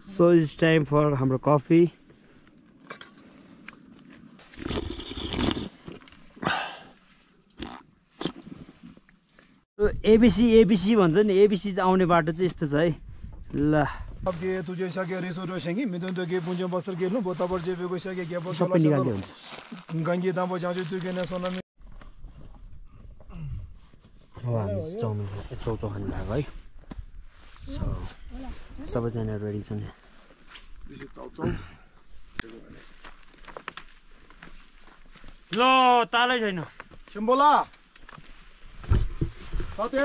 So it's time for हाम्रो coffee. ABC भन्छ नि ABC आउने बाटो चाहिँ यस्तो छ है ल अब के तुझे सके रिसो रोशेंगी मिदुन तो के पुंजे बसर के लो बोता पर जे को सके के बसर सबै निकाल्दै हुन्छ गंगे दाम बजाजु तु के न सोना में हो हामी चाउमिन चौचौ खानु लाग्यो है सो सबैजना रेडी छन् ल तालै छैन चिम्बोला साथे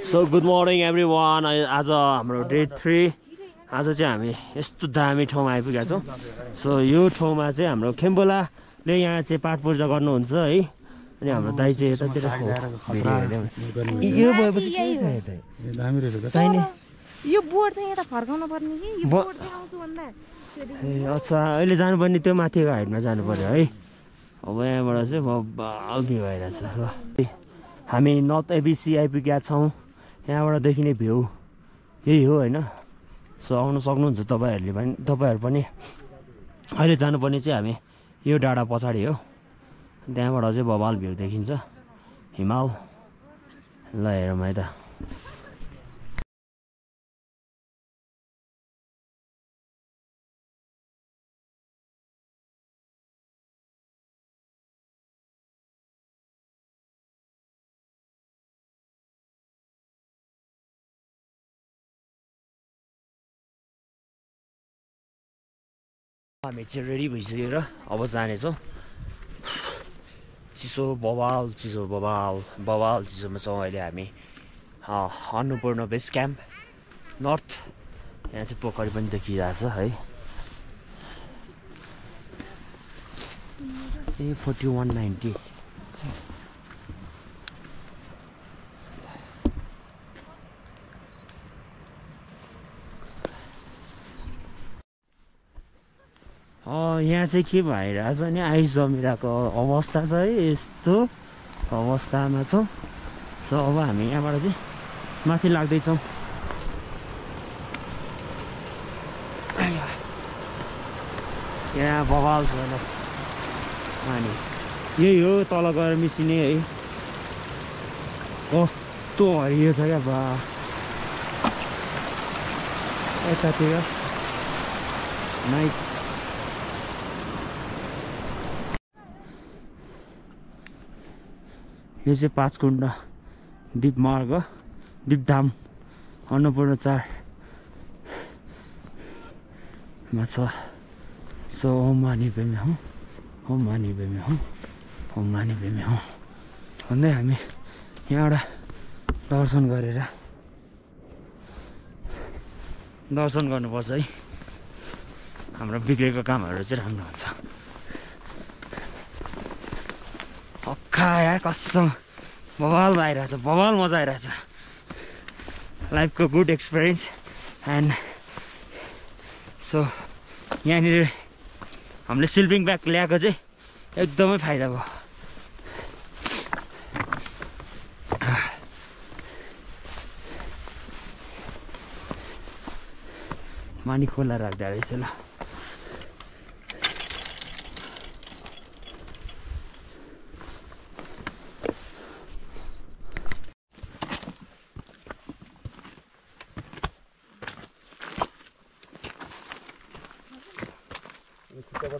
सो गुड मर्निङ एभ्रीवान आज हाम्रो डे 3 आज चाहिँ हामी यस्तो दामी ठाउँमा आइपुगेका छौँ सो यो ठाउँमा चाहिँ हाम्रो खेम्बोलाले यहाँ चाहिँ पाठ पूजा गर्नुहुन्छ है अनि हाम्रो दाइ चाहिँ यतातिर यो भएपछि के छ चाहिने यो बोर्ड चाहिँ यता फर्काउनु पर्ने कि यो बोर्ड देखाउँछु भन्दा ए अच्छा अहिले जानुपर्ने त्यो माथिको हाइटमा जानु पर्यो है अब यहाँबाट चाहिँ बबाल भ्यू आइरहेछ ल हामी नर्थ एबिसी आइपुगेका छौँ यहाँबाट देखिने भ्यू यही हो होइन सो आउनु सक्नुहुन्छ तपाईँहरू पनि अहिले जानुपर्ने चाहिँ हामी यो डाँडा पछाडि हो त्यहाँबाट चाहिँ बबाल भ्यू देखिन्छ हिमाल ल हेरौँ है त हामी चाहिँ रेडी भइसकेर अब जानेछौँ चिसो बवाल चिसोमा छौँ अहिले हामी अन्नपूर्ण बेस क्याम्प नर्थ यहाँ चाहिँ पोखरी पनि देखिरहेछ है ए 4190 यहाँ चाहिँ के भइरहेछ नि आइस जमिरहेको अवस्था छ है यस्तो अवस्थामा छौँ सो अब हामी यहाँबाट चाहिँ माथि लाग्दैछौँ यहाँ बवाल छ ल अनि यही हो तल गएर मिसिने है कस्तो हरियो छ क्या बा यतातिर नाइस यो चाहिँ 5 कुण्ड दीप मार्ग दीपधाम अन्नपूर्ण 4 मा छ सो ओम मानी पेमे हौँ भन्दै हामी यहाँबाट दर्शन गर्नुपर्छ है हाम्रो बिग्रेको कामहरू चाहिँ राम्रो हुन्छ यार कसम बवाल आइरहेछ बवाल मजा आइरहेछ लाइफको गुड एक्सपिरियन्स एन्ड सो यहाँनिर हामीले स्लिपिङ ब्याग ल्याएको चाहिँ एकदमै फाइदा भयो मानी खोला राख्दा रहेछ ल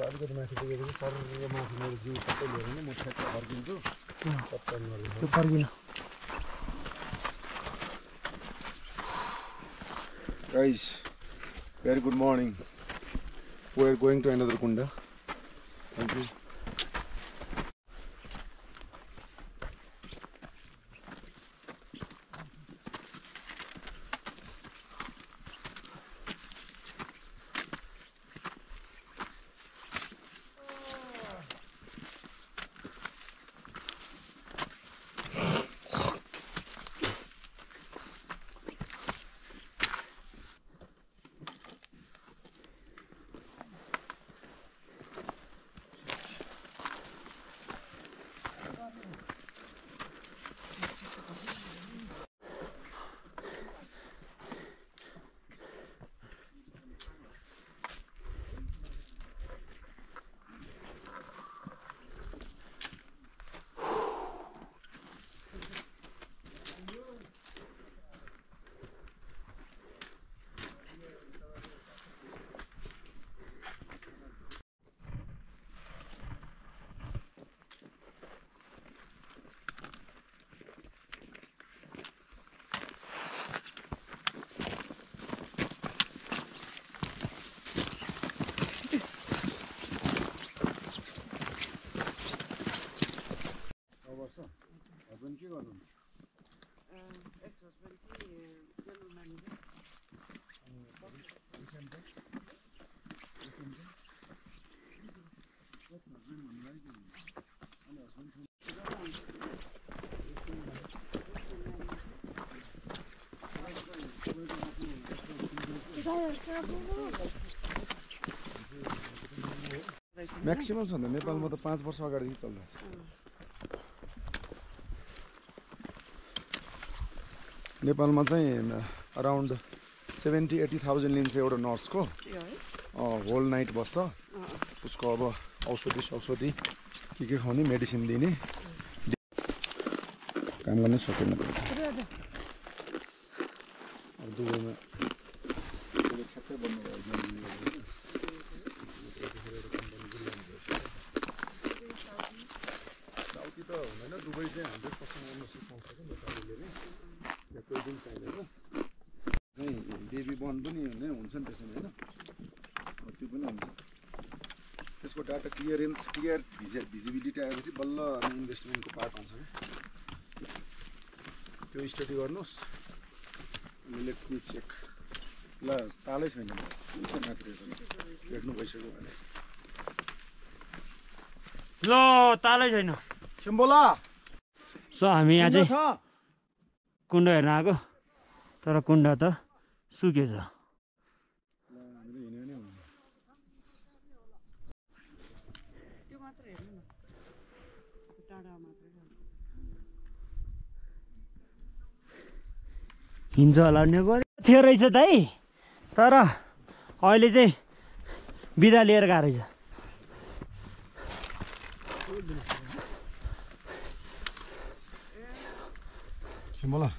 अलिकति माथि पुगेपछि सर माथि मेरो जिउ सबै लिएर नै म ठ्याक्क फर्किन्छु त्यो फर्किन Guys, very good morning. We are going to another kunda. Thank you. गर्छ हस्बेन्ड के गर्नुहुन्छ म्याक्सिमम छ नि नेपालमा त 5 वर्ष अगाडिदेखि चलिरहेछ नेपालमा चाहिँ अराउन्ड 70-80,000 लिन्छ एउटा नर्सको होल नाइट बस्छ उसको अब औषधि के खुवाउने मेडिसिन दिने काम गर्न सकेन अब दुबईमा ठ्याक्कै बन्नुभयो साउथी त हुँदैन दुबई चाहिँ 100% ओनरसिप पाउँछ कि नेपालीले नै या कोही दिन चाहिँदैन चाहिँ बेबी बर्न पनि हुन्छ नि त्यसमा होइन त्यो पनि हुन्छ त्यसको डाटा क्लियर भिजिबिलिटी आएपछि बल्ल इन्भेस्टमेन्टको पार्ट आउँछ क्या त्यो स्टडी गर्नुहोस् लेट मी चेक ल तालै छैन माथि रहेछ लेख्नु भइसक्यो भने ल तालै छैन बोला सो हामी यहाँ चाहिँ कुण्ड हेर्न आएको तर कुण्ड त सुकेछ हिन्छ होला थियो रहेछ दाइ तर अहिले चाहिँ बिदा लिएर गएको रहेछ बोला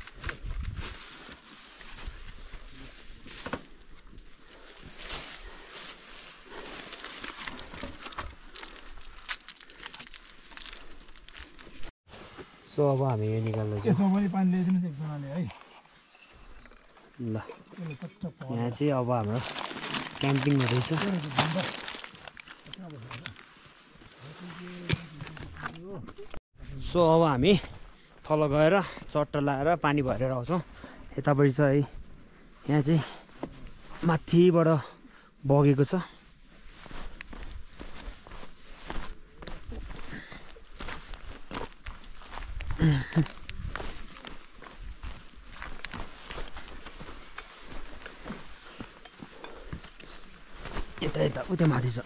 सो अब हामी यो निकाल्दैछौँ यसमा पनि पानी ल्याइदिनुहोस् एकजनाले है ल यहाँ चाहिँ अब हाम्रो क्याम्पिङ हुँदैछ सो अब हामी तल गएर चट्टा लगाएर पानी भरेर आउँछौँ यतापट्टि छ है यहाँ चाहिँ माथिबाट बगेको छ यता उता माथि छ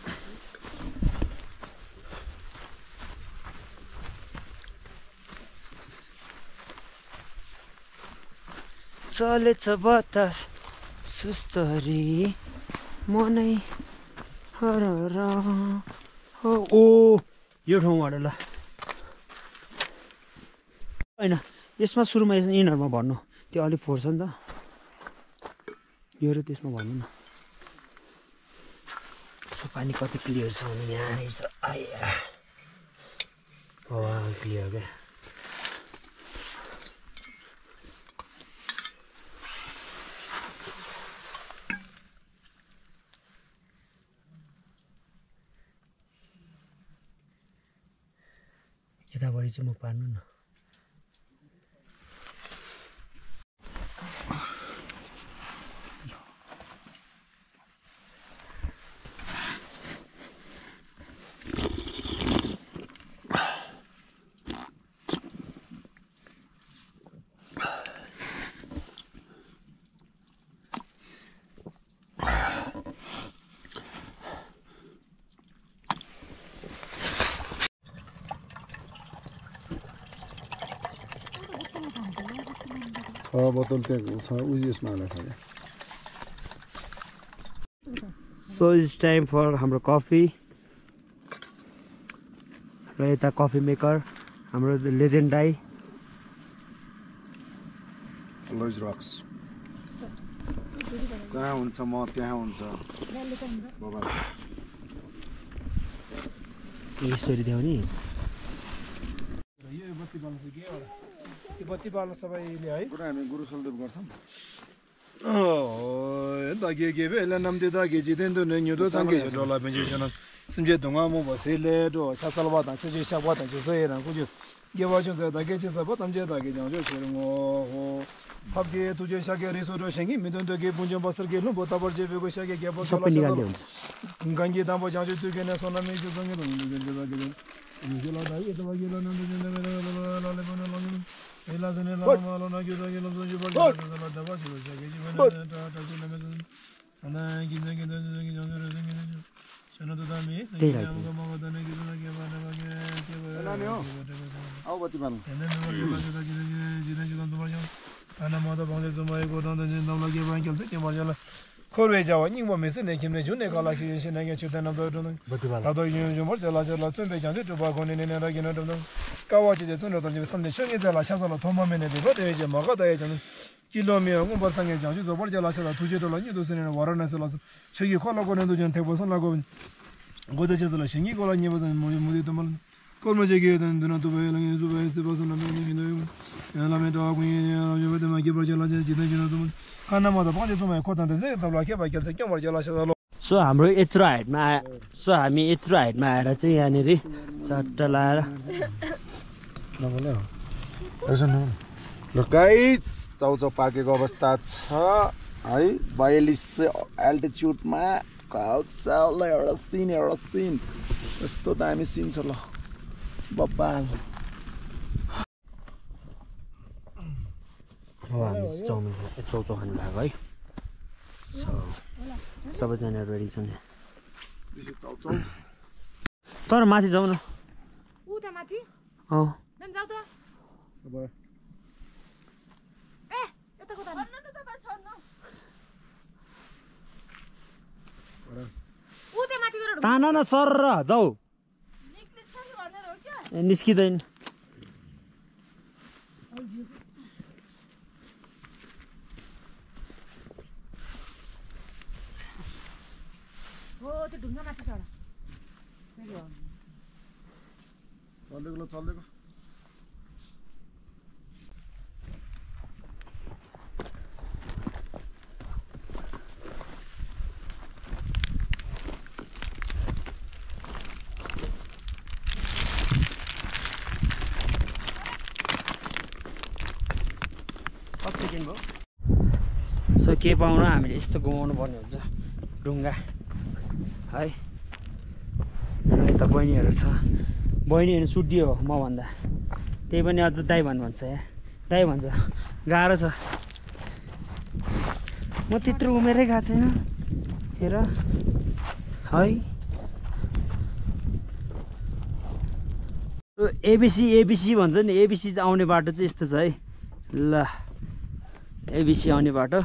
चलेछ बतास सुस्तरी मनै हर हो ओ यो ठाउँबाट ल होइन यसमा सुरुमा यिनीहरूमा भन्नु त्यो अलिक फोहोर छ नि त यो र त्यसमा भन्नु न पानी कति क्लियर छ भने यहाँनिर छ आया क्लियर क्या यतापट्टि चाहिँ म पार्नु न बोतल त्यहाँ छ उयसमा हालेको छ क्या सो इट्स टाइम फर हाम्रो कफी र यता कफी मेकर हाम्रो लेजेन्ड दाइ लोइज रक्स जहाँ हुन्छ म त्यहाँ हुन्छ बाबा यसरी देऊ नि यो बत्ती बाल्नु छ के होला यो बत्ती बाल्नु सबैले है पुरा हामी गुरु सलदेव गर्छौँ 어, 나게 게베 남데다 게지된도 내녀도 상계죠 돌아 벤지션은 甚至东岸木不谁来着，下次了吧，但是就下吧，但是这样，估计给我就在大概就是不，咱们大概讲就是我。합계 तुझे शाके रिसोर्ट शेंगी मिदन तो के पुंजम बसर के लो बता पर जे को शाके के बसर सबै निकाल्दै हुन्छ गंगे दाम बजाजो तु के न सोना में जो गंगे जो ला दाई तो बाकी ला न ला ले बन ला एला जने ला मालो न के ला जो बल ला दबा जो शाके जीवन ता ता जो में सना गिन गिन जो चनो तो दामी से हम को मदन के ला के बाने के लाने हो आओ बत्ती बाल्नु एने नम्बर के बाजु ता जिने जो तो बाजु ana moda bangde zumai go dan den nam la ge ban kelse ke marjala khorwe jawa ning mo mese ne kimne june kala ki shin na ge chutan na do don ta do yin jo mor de la la chun be jang de ba go ne ne ra ge no don ka wa ji de sun do de sam de chen ge za la sha za la thoma me ne de go de je ma ga da ye jang kilo me ngo ba sang ge jang ju zo bor ja la sha la tu je do la ni do sun ne wa ra na sa la che gi kho la go ne do jan te bo sun la go go de je do la shin gi go la ni ba san mo de to mal Come je che dan dan to bel ngi su be se ba sun na me ni la me to ku ni yo de ma ge ba jala je de jino to kana ma da pa je so ma ko tan de se ta la ke ba ke se ke mar jala sa lo so हाम्रो यत्रो हाइटमा so हामी यत्रो हाइटमा आएर चाहिँ यहाँनिर चट्टा लाएर नबोले हो यसो न ल गाइस चाउचाउ पाकेको अवस्था छ है 42 एल्टिट्युडमा चाउचाउलाई एउटा सिन यस्तो दामी सिन छ ल बब्बाल हो हामी चाउमिन चाउचाउ खानु भएको है सो सबैजना रेडी छन् तर माथि जाउँ न उता माथि अँ नन जाऊ त ए यताको जानु न त बा छोड्न उता माथि गएर तान न सर जाऊ निस्किन्छन् भनेर हो क्या निस्किँदैन हो त्यो ढुङ्गा माथि चढ चल्दैको सो के पाउनु हामीले यस्तो घुमाउनु पर्ने हुन्छ ढुङ्गा है यता बहिनीहरू छ बहिनीहरू सुटियो मभन्दा त्यही पनि अझ दाइ भन्छ यहाँ दाइ भन्छ गाह्रो छ म त्यत्रो उमेरै गएको छैन हेर है एबिसी भन्छ नि एबिसी आउने बाटो चाहिँ यस्तो छ है ल एबिसी आउने बाटो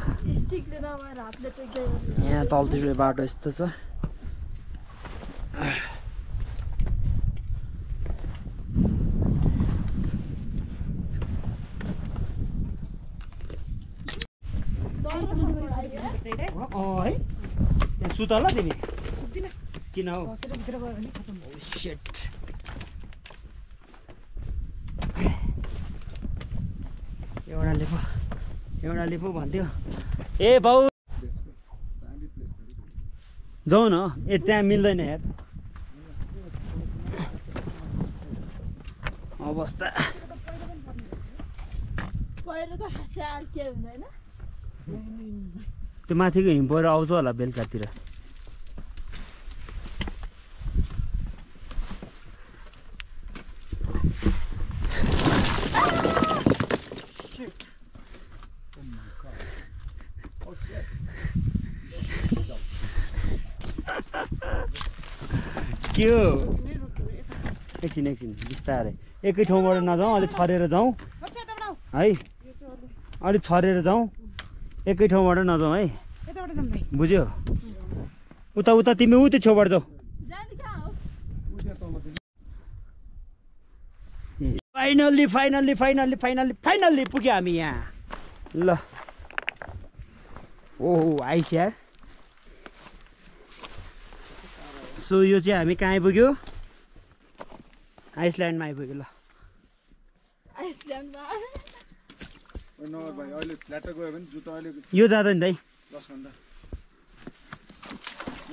यहाँ तलतिर बाटो यस्तो छ है सुत ल तिमी किन हौ सेट एउटाले पो भन्थ्यो ए बाउ जाऊ न ए त्यहाँ मिल्दैन यार अवस्था त्यो माथिको हिम पहिरो आउँछ होला बेलुकातिर के हो एकछिन बिस्तारै एकै ठाउँबाट नजाउँ अलिक छरेर जाउँ है अलिक छरेर जाउँ एकै ठाउँबाट नजाउँ है बुझ्यो उता तिमी त्यो छेउबाट जाऊ फाइनल्ली पुग्यो हामी यहाँ ल ओहो आइस यार सो यो चाहिँ हामी कहाँ आइपुग्यो आइसल्यान्डमा आइपुग्यो ल अहिले फ्ल्याट गयो भने जुत्ता अहिले यो जाँदैन दाइ 10 घण्टा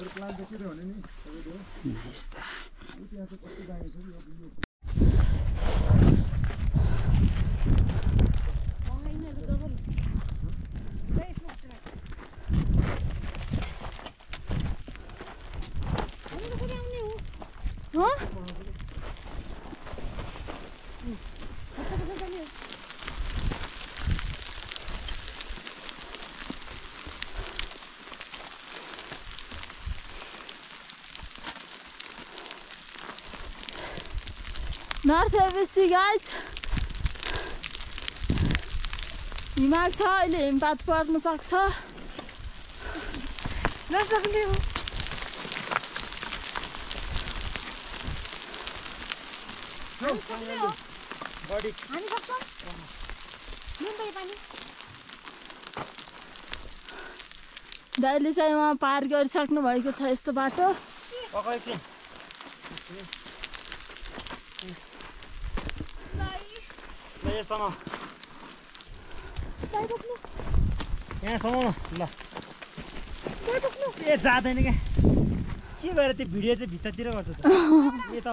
मेरो प्लान देखिरह्यो भने नि तपाईँले नाइस त त्यहाँ चाहिँ कस्तो दामी छ नि North ABC guys. हिमाल छ अहिले हिमपात पर्न सक्छ नसक्ने हो बडी हामी सक्छौँ मुम्बई पानी दाइले चाहिँ उहाँ पार गरिसक्नु भएको छ यस्तो बाटो यहाँसम्म ल ए जाँदैन क्या के भएर त्यो भिडियो चाहिँ भित्रतिर गर्छ त ए त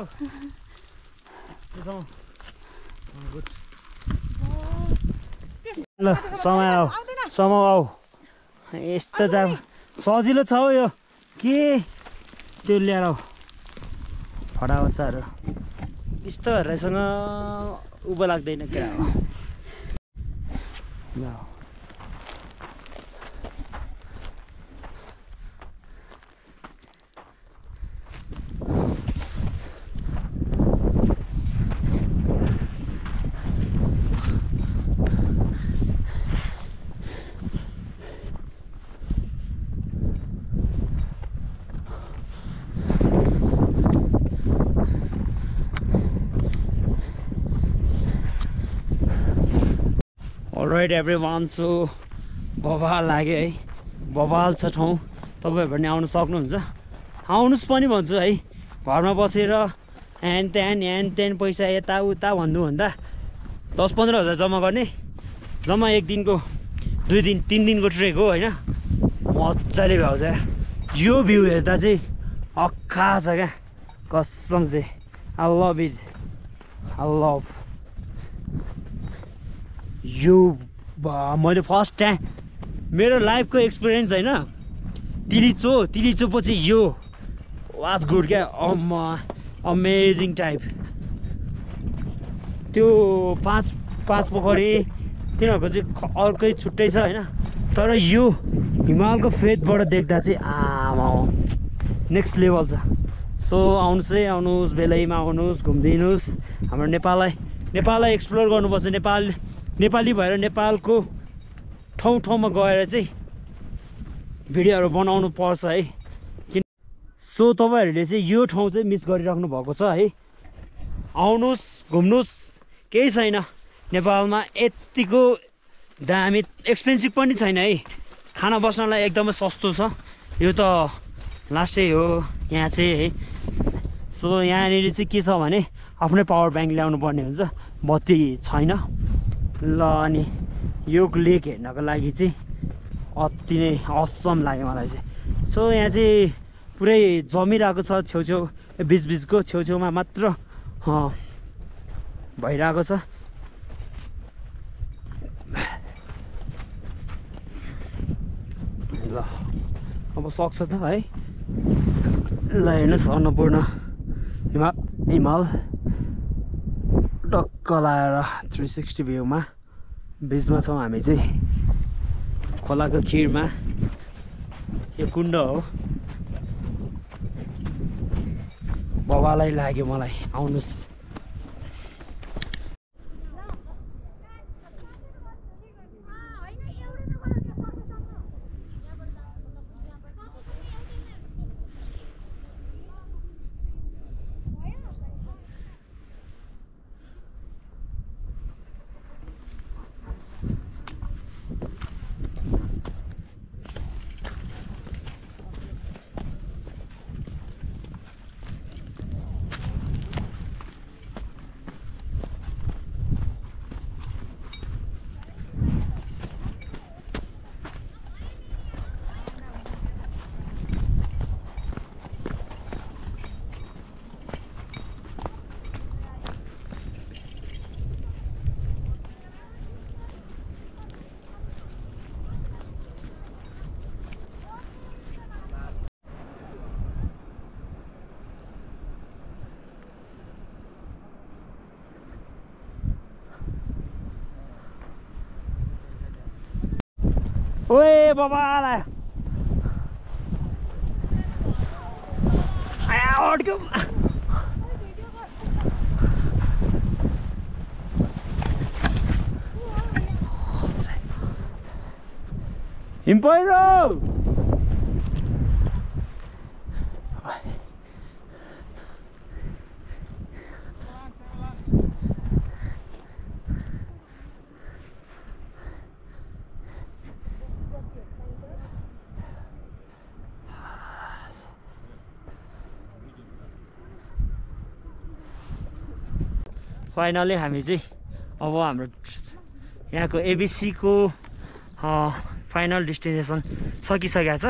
ल समय आऊ यस्तो त सजिलो छ हौ यो के त्यो ल्याएर आऊ फटाबच्चाहरू यस्तोहरूसँग उँभो लाग्दैन क्या हो ल अलराइट एभ्रिवान सो बवाल लाग्यो है बवाल छ ठाउँ तपाईँहरू पनि आउनु सक्नुहुन्छ आउनुहोस् पनि भन्छु है घरमा बसेर ह्यान त्यान पैसा यताउता भन्नुभन्दा 10-15 हजार जम्मा गर्ने जम्मा एक दिनको 2 दिन 3 दिनको ट्रेक हो होइन मजाले भ्याउँछ यो भ्यू हेर्दा चाहिँ अक्खा छ क्या कसम चाहिँ I love it I love यो मैले फर्स्ट टाइम मेरो लाइफको एक्सपिरियन्स होइन तिलिचो पछि यो वाज गुड क्या अमेजिङ टाइप त्यो पाँच पोखरी तिनीहरूको चाहिँ अर्कै छुट्टै छ होइन तर यो हिमालको फेदबाट देख्दा चाहिँ आमा नेक्स्ट लेभल छ सो आउनुहोस् है आउनुहोस् बेलैमा आउनुहोस् घुमिदिनुहोस् हाम्रो नेपाललाई एक्सप्लोर गर्नुपर्छ नेपाली भएर नेपालको ठाउँमा गएर चाहिँ भिडियोहरू बनाउनु पर्छ है सो तपाईँहरूले चाहिँ यो ठाउँ चाहिँ मिस गरिराख्नु भएको छ है आउनुहोस् घुम्नुहोस् केही छैन नेपालमा यतिको दामी एक्सपेन्सिभ पनि छैन है खाना बस्नलाई एकदमै सस्तो छ यो त लास्टै हो यहाँ चाहिँ है सो यहाँनिर चाहिँ के छ भने आफ्नै पावर ब्याङ्क ल्याउनु पर्ने हुन्छ बत्ती छैन ल अनि यो लेक हेर्नको लागि चाहिँ अति नै असम लाग्यो मलाई चाहिँ सो यहाँ चाहिँ पुरै जमिरहेको छ छेउछेउ बिचको छेउछेउमा मात्र भइरहेको छ ल अब सक्छ त है ल हेर्नुहोस् अन्नपूर्ण हिमाल टक्क लाएर 360 भ्यूमा बिचमा छौँ हामी चाहिँ खोलाको खिरमा यो कुण्ड हो बबालाई लाग्यो मलाई आउनुहोस् ओए बाबालाई आया अड्क्यो हिम पहिरो फाइनली हामी चाहिँ अब हाम्रो यहाँको एबिसीको फाइनल डेस्टिनेसन सकिसकेको छ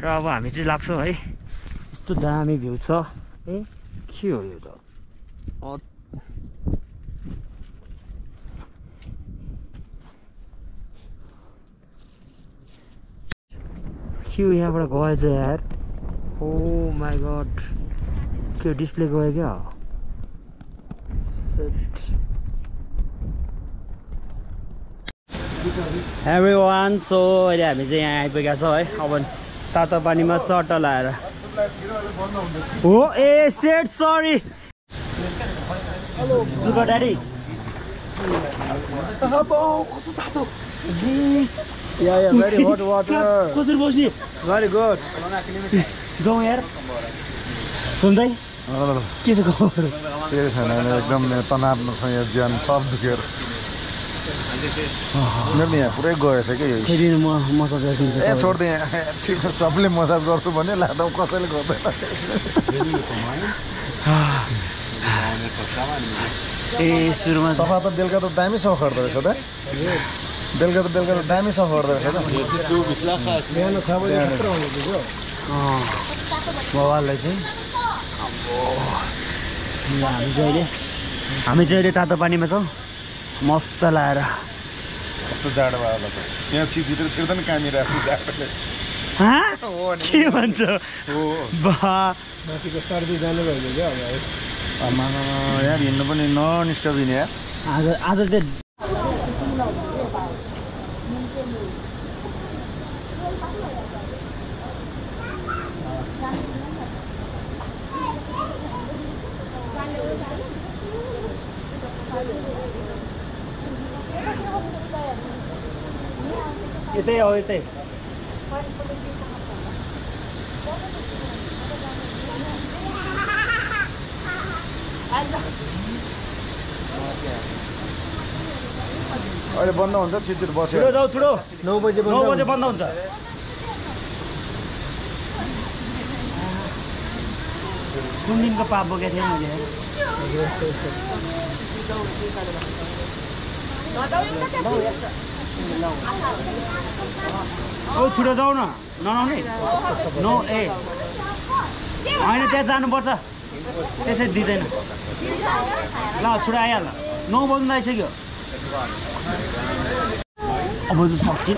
र अब हामी चाहिँ लाग्छौँ है। यस्तो दामी भ्यू छ ए के हो यो त के हो यहाँबाट गएछ यार ओ माई गड के डिस्प्ले गयो क्या एभ्रिवान सो अहिले हामी चाहिँ यहाँ आइपुगेका छौँ है। अब तातो पानीमा चट्टा लाएर हो ए सेट सरी sugar daddy Yeah, very hot water. कसरी बस्ने Very good. जाउँ यार सुन्दै के छ खबर के छैन एकदम तनाव छ यहाँ ज्यान सब दुखेर मेरो यहाँ पुरै गएछ क्या यो फेरि म मसाज गर्छु ए छोड्दै ठिक छ सबले मसाज गर्छु भने लाँदा कसैले गर्दैन ए सुरुमा सफा त बेलुका त दामी सफा गर्दो रहेछ त बेलुका त दामी सफा गर्दो रहेछ बाबालाई चाहिँ हामी चाहिँ अहिले तातो पानीमा छौँ मस्त लाएर कस्तो जाडो भयो होला त यहाँ भित्र छिर्दैन कामिरहेको जाडोले के भन्छ बा माथिको सर्दी जानु भयो क्या आमा यार हिँड्नु पनि ननिस्टप दिने यार आज चाहिँ यतै हो यतै अहिले बन्द हुन्छ छिटो बस्यो छिटो जाऊ छिटो 9 बजे 9 बजे बन्द हुन्छ कुन दिनको पाप बोकेको थिएँ मैले ओ छिटो जाऊ न नआउने नो ए होइन त्यहाँ जानुपर्छ त्यसै दिँदैन ल छिटो आइहाल 9 बज्नु आइसक्यो अब चाहिँ सकिन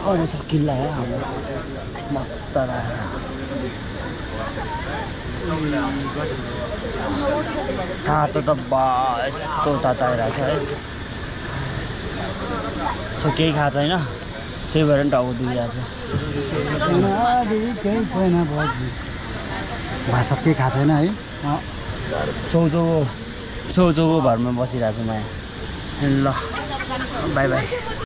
अब सकिन्ला मस्त तातो त यस्तो तातो आइरहेछ है सो केही खाएको छैन त्यही भएर नि टाउको दुखिरहेको छ भाषा केही खाएको छैन है छेउछेउको घरमा बसिरहेको छु म यहाँ ल बाई बाई